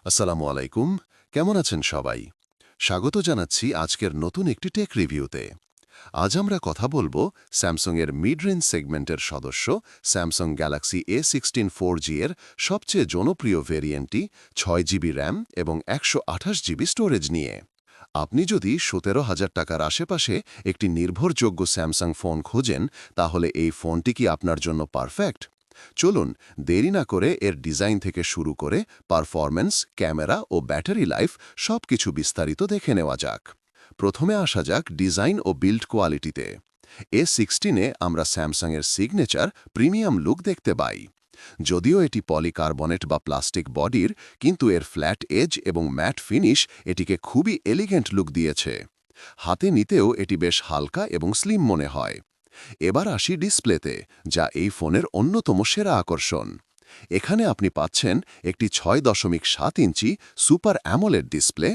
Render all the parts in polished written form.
আসসালামু আলাইকুম। কেমন আছেন সবাই? স্বাগত জানাচ্ছি আজকের নতুন একটি টেক রিভিউতে। আজ আমরা কথা বলবো স্যামসাংয়ের মিড রেঞ্জ সেগমেন্টের সদস্য স্যামসাং গ্যালাক্সি A16 4G এর সবচেয়ে জনপ্রিয় ভেরিয়েন্টটি 6GB র্যাম এবং 128GB স্টোরেজ নিয়ে। আপনি যদি 17,000 টাকার আশেপাশে একটি নির্ভরযোগ্য স্যামসাং ফোন খোঁজেন, তাহলে এই ফোনটি কি আপনার জন্য পারফেক্ট? চলুন দেরি না করে এর ডিজাইন থেকে শুরু করে পারফরম্যান্স, ক্যামেরা ও ব্যাটারি লাইফ সবকিছু বিস্তারিত দেখে নেওয়া যাক। প্রথমে আসা যাক ডিজাইন ও বিল্ড কোয়ালিটিতে। A16-এ আমরা স্যামসাংয়ের সিগনেচার প্রিমিয়াম লুক দেখতে পাই। যদিও এটি পলিকার্বনেট বা প্লাস্টিক বডির, কিন্তু এর ফ্ল্যাট এজ এবং ম্যাট ফিনিশ এটিকে খুবই এলিগেন্ট লুক দিয়েছে। হাতে নিতেও এটি বেশ হালকা এবং স্লিম মনে হয়। এবার আসি ডিসপ্লেতে, যা এই ফোনের অন্যতম সেরা আকর্ষণ। এখানে আপনি পাচ্ছেন একটি 6.7 ইঞ্চি সুপার অ্যামোলেড ডিসপ্লে,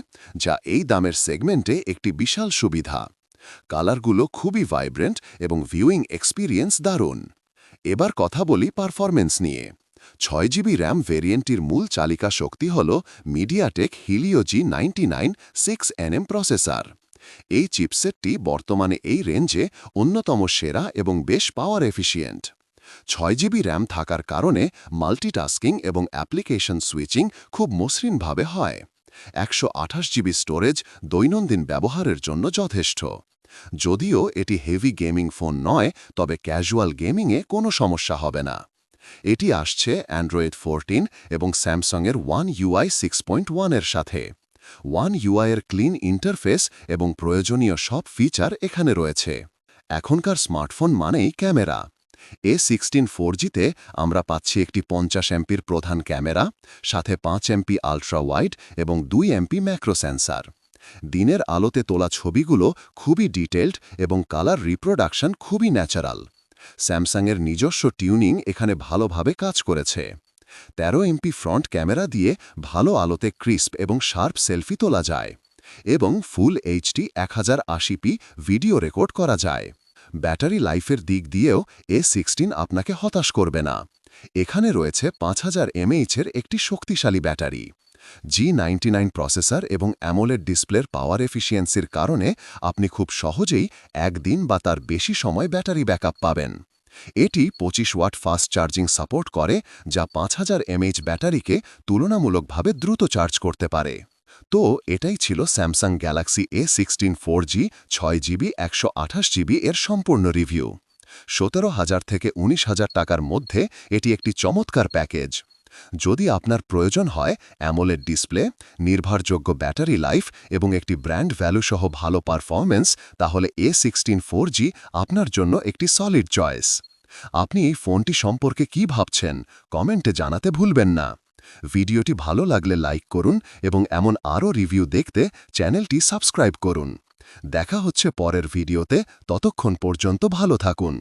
যা এই দামের সেগমেন্টে একটি বিশাল সুবিধা। কালারগুলো খুবই ভাইব্রেন্ট এবং ভিউইং এক্সপিরিয়েন্স দারুণ। এবার কথা বলি পারফরমেন্স নিয়ে। 6GB র্যাম ভেরিয়েন্টটির মূল চালিকা শক্তি হল MediaTek Helio G99 6nm processor. এই চিপসেটটি বর্তমানে এই রেঞ্জে অন্যতম সেরা এবং বেশ পাওয়ার এফিশিয়েন্ট। 6GB র্যাম থাকার কারণে মাল্টিটাস্কিং এবং অ্যাপ্লিকেশন সুইচিং খুব মসৃণভাবে হয়। 128GB স্টোরেজ দৈনন্দিন ব্যবহারের জন্য যথেষ্ট। যদিও এটি হেভি গেমিং ফোন নয়, তবে ক্যাজুয়াল গেমিংয়ে কোনো সমস্যা হবে না। এটি আসছে অ্যান্ড্রয়েড 14 এবং স্যামসাংয়ের One UI 6.1 এর সাথে। One UI এর ক্লিন ইন্টারফেস এবং প্রয়োজনীয় সব ফিচার এখানে রয়েছে। এখনকার স্মার্টফোন মানেই ক্যামেরা। A16 4G-তে আমরা পাচ্ছি একটি 50 এমপির প্রধান ক্যামেরা, সাথে 5 এমপি আল্ট্রা ওয়াইড এবং 2 এমপি ম্যাক্রো সেন্সার। দিনের আলোতে তোলা ছবিগুলো খুবই ডিটেইলড এবং কালার রিপ্রোডাকশন খুবই ন্যাচারাল। স্যামসাংয়ের নিজস্ব টিউনিং এখানে ভালোভাবে কাজ করেছে। 13 এমপি ফ্রন্ট ক্যামেরা দিয়ে ভালো আলোতে ক্রিস্প এবং শার্প সেলফি তোলা যায়, এবং full HD 1080p video record করা যায়। ব্যাটারি লাইফের দিক দিয়েও A16 আপনাকে হতাশ করবে না। এখানে রয়েছে 5000 mAh-এর একটি শক্তিশালী ব্যাটারি। G99 প্রসেসর এবং অ্যামোলেড ডিসপ্লের পাওয়ার এফিসিয়েন্সির কারণে আপনি খুব সহজেই একদিন বা তার বেশি সময় ব্যাটারি ব্যাকআপ পাবেন। এটি 25 ওয়াট ফাস্ট চার্জিং সাপোর্ট করে, যা 5000 mAh ব্যাটারিকে তুলনামূলকভাবে দ্রুত চার্জ করতে পারে। তো এটাই ছিল Samsung Galaxy A16 4G 6GB 128GB এর সম্পূর্ণ রিভিউ। 17,000 থেকে 19,000 টাকার মধ্যে এটি একটি চমৎকার প্যাকেজ। যদি আপনার প্রয়োজন হয় অ্যামোলেড ডিসপ্লে, নির্ভরযোগ্য ব্যাটারি লাইফ এবং একটি ব্র্যান্ড ভ্যালু সহ ভালো পারফরম্যান্স, তাহলে A16 4G আপনার জন্য একটি সলিড চয়েস। আপনি এই ফোনটি সম্পর্কে কি ভাবছেন কমেন্টে জানাতে ভুলবেন না। ভিডিওটি ভালো লাগলে লাইক করুন এবং এমন আরও রিভিউ দেখতে চ্যানেলটি সাবস্ক্রাইব করুন। দেখা হচ্ছে পরের ভিডিওতে, ততক্ষণ পর্যন্ত ভালো থাকুন।